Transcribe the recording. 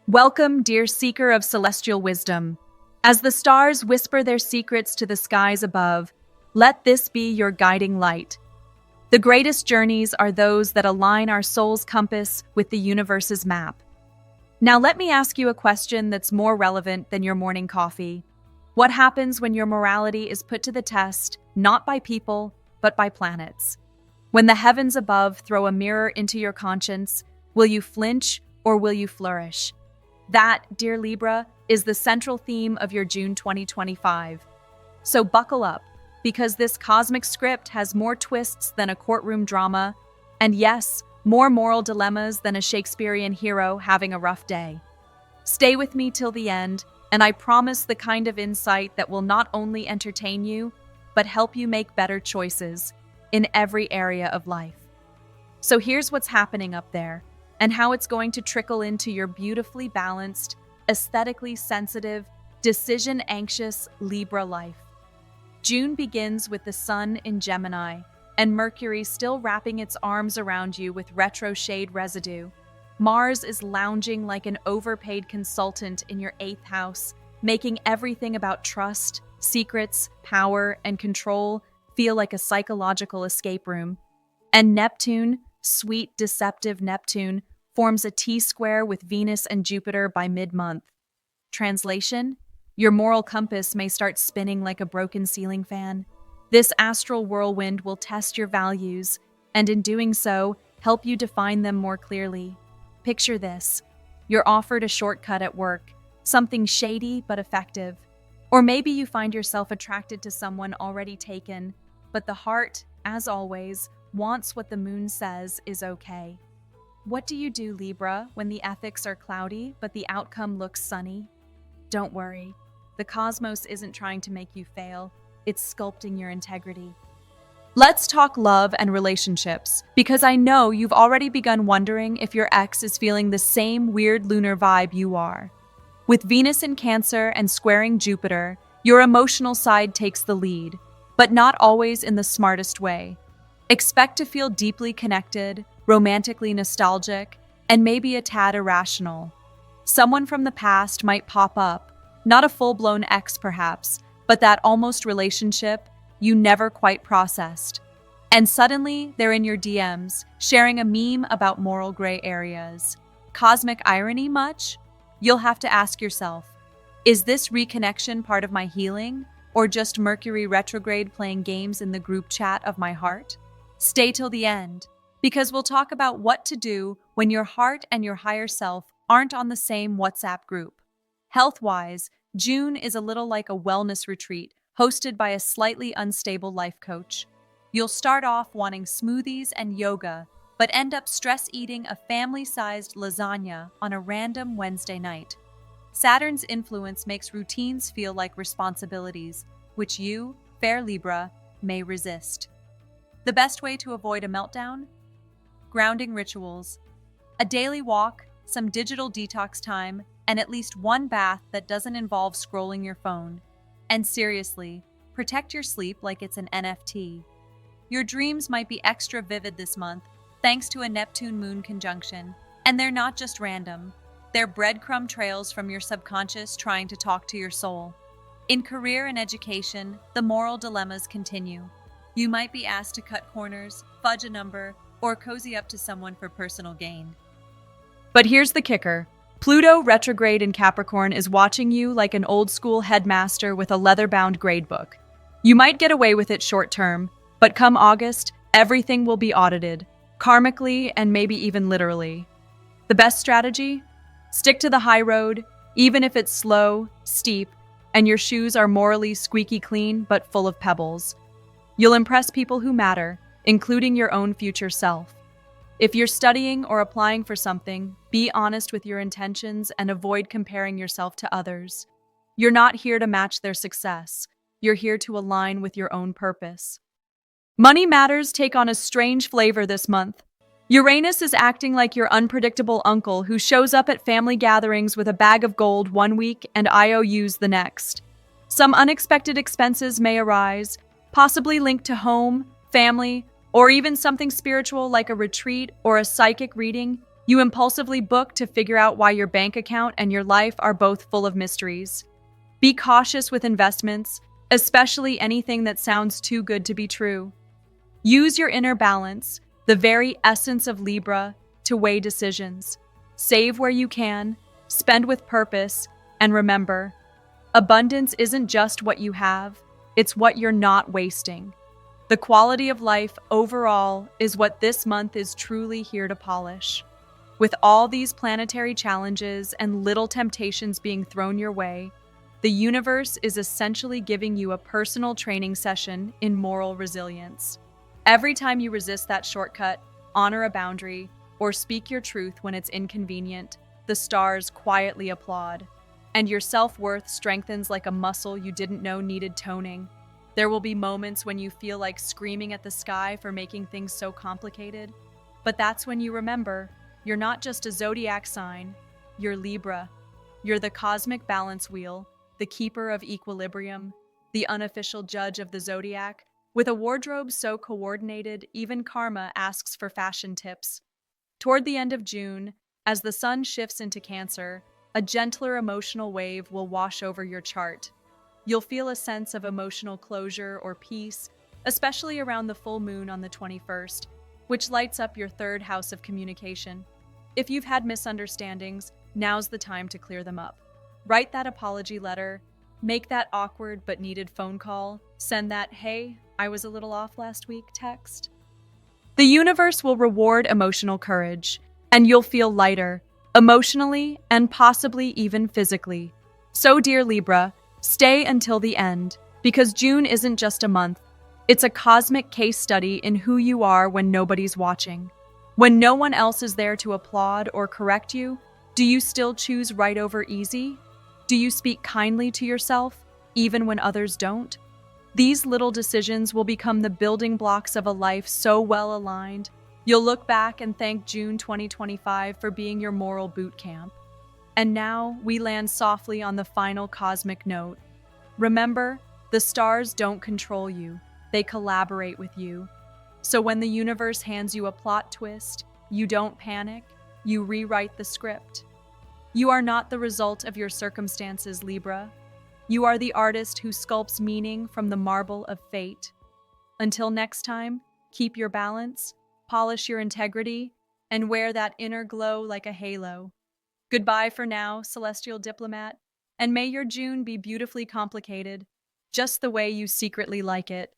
Welcome, dear seeker of celestial wisdom. As the stars whisper their secrets to the skies above, let this be your guiding light. The greatest journeys are those that align our soul's compass with the universe's map. Now let me ask you a question that's more relevant than your morning coffee. What happens when your morality is put to the test, not by people, but by planets? When the heavens above throw a mirror into your conscience, will you flinch or will you flourish? That, dear Libra, is the central theme of your June 2025. So buckle up, because this cosmic script has more twists than a courtroom drama, and yes, more moral dilemmas than a Shakespearean hero having a rough day. Stay with me till the end, and I promise the kind of insight that will not only entertain you, but help you make better choices in every area of life. So here's what's happening up there, and how it's going to trickle into your beautifully balanced, aesthetically sensitive, decision-anxious Libra life. June begins with the Sun in Gemini, and Mercury still wrapping its arms around you with retro shade residue. Mars is lounging like an overpaid consultant in your 8th house, making everything about trust, secrets, power, and control feel like a psychological escape room. And Neptune, sweet, deceptive Neptune, forms a T-square with Venus and Jupiter by mid-month. Translation: your moral compass may start spinning like a broken ceiling fan. This astral whirlwind will test your values, and in doing so, help you define them more clearly. Picture this: you're offered a shortcut at work, something shady but effective. Or maybe you find yourself attracted to someone already taken, but the heart, as always, wants what the moon says is okay. What do you do, Libra, when the ethics are cloudy but the outcome looks sunny? Don't worry. The cosmos isn't trying to make you fail. It's sculpting your integrity. Let's talk love and relationships, because I know you've already begun wondering if your ex is feeling the same weird lunar vibe you are. With Venus in Cancer and squaring Jupiter, your emotional side takes the lead, but not always in the smartest way. Expect to feel deeply connected, romantically nostalgic, and maybe a tad irrational. Someone from the past might pop up, not a full-blown ex perhaps, but that almost relationship you never quite processed. And suddenly, they're in your DMs, sharing a meme about moral gray areas. Cosmic irony much? You'll have to ask yourself, is this reconnection part of my healing, or just Mercury retrograde playing games in the group chat of my heart? Stay till the end, because we'll talk about what to do when your heart and your higher self aren't on the same WhatsApp group. Health-wise, June is a little like a wellness retreat hosted by a slightly unstable life coach. You'll start off wanting smoothies and yoga, but end up stress-eating a family-sized lasagna on a random Wednesday night. Saturn's influence makes routines feel like responsibilities, which you, fair Libra, may resist. The best way to avoid a meltdown? Grounding rituals. A daily walk, some digital detox time, and at least one bath that doesn't involve scrolling your phone. And seriously, protect your sleep like it's an NFT. Your dreams might be extra vivid this month, thanks to a Neptune-Moon conjunction, and they're not just random. They're breadcrumb trails from your subconscious trying to talk to your soul. In career and education, the moral dilemmas continue. You might be asked to cut corners, fudge a number, or cozy up to someone for personal gain. But here's the kicker. Pluto retrograde in Capricorn is watching you like an old-school headmaster with a leather-bound gradebook. You might get away with it short-term, but come August, everything will be audited, karmically and maybe even literally. The best strategy? Stick to the high road, even if it's slow, steep, and your shoes are morally squeaky clean but full of pebbles. You'll impress people who matter, including your own future self. If you're studying or applying for something, be honest with your intentions and avoid comparing yourself to others. You're not here to match their success. You're here to align with your own purpose. Money matters take on a strange flavor this month. Uranus is acting like your unpredictable uncle who shows up at family gatherings with a bag of gold one week and IOUs the next. Some unexpected expenses may arise, possibly linked to home, family, or even something spiritual like a retreat or a psychic reading. You impulsively book to figure out why your bank account and your life are both full of mysteries. Be cautious with investments, especially anything that sounds too good to be true. Use your inner balance, the very essence of Libra, to weigh decisions. Save where you can, spend with purpose, and remember, abundance isn't just what you have, it's what you're not wasting. The quality of life overall is what this month is truly here to polish. With all these planetary challenges and little temptations being thrown your way, the universe is essentially giving you a personal training session in moral resilience. Every time you resist that shortcut, honor a boundary, or speak your truth when it's inconvenient, the stars quietly applaud, and your self-worth strengthens like a muscle you didn't know needed toning. There will be moments when you feel like screaming at the sky for making things so complicated, but that's when you remember, you're not just a Zodiac sign, you're Libra. You're the cosmic balance wheel, the keeper of equilibrium, the unofficial judge of the Zodiac. With a wardrobe so coordinated, even karma asks for fashion tips. Toward the end of June, as the sun shifts into Cancer, a gentler emotional wave will wash over your chart. You'll feel a sense of emotional closure or peace, especially around the full moon on the 21st, which lights up your third house of communication. If you've had misunderstandings, now's the time to clear them up. Write that apology letter, make that awkward but needed phone call, send that, "Hey, I was a little off last week" text. The universe will reward emotional courage, and you'll feel lighter, emotionally and possibly even physically. So, dear Libra, stay until the end, because June isn't just a month. It's a cosmic case study in who you are when nobody's watching. When no one else is there to applaud or correct you, do you still choose right over easy? Do you speak kindly to yourself, even when others don't? These little decisions will become the building blocks of a life so well aligned, you'll look back and thank June 2025 for being your moral boot camp. And now we land softly on the final cosmic note. Remember, the stars don't control you, they collaborate with you. So when the universe hands you a plot twist, you don't panic, you rewrite the script. You are not the result of your circumstances, Libra. You are the artist who sculpts meaning from the marble of fate. Until next time, keep your balance, polish your integrity, and wear that inner glow like a halo. Goodbye for now, celestial diplomat, and may your June be beautifully complicated, just the way you secretly like it.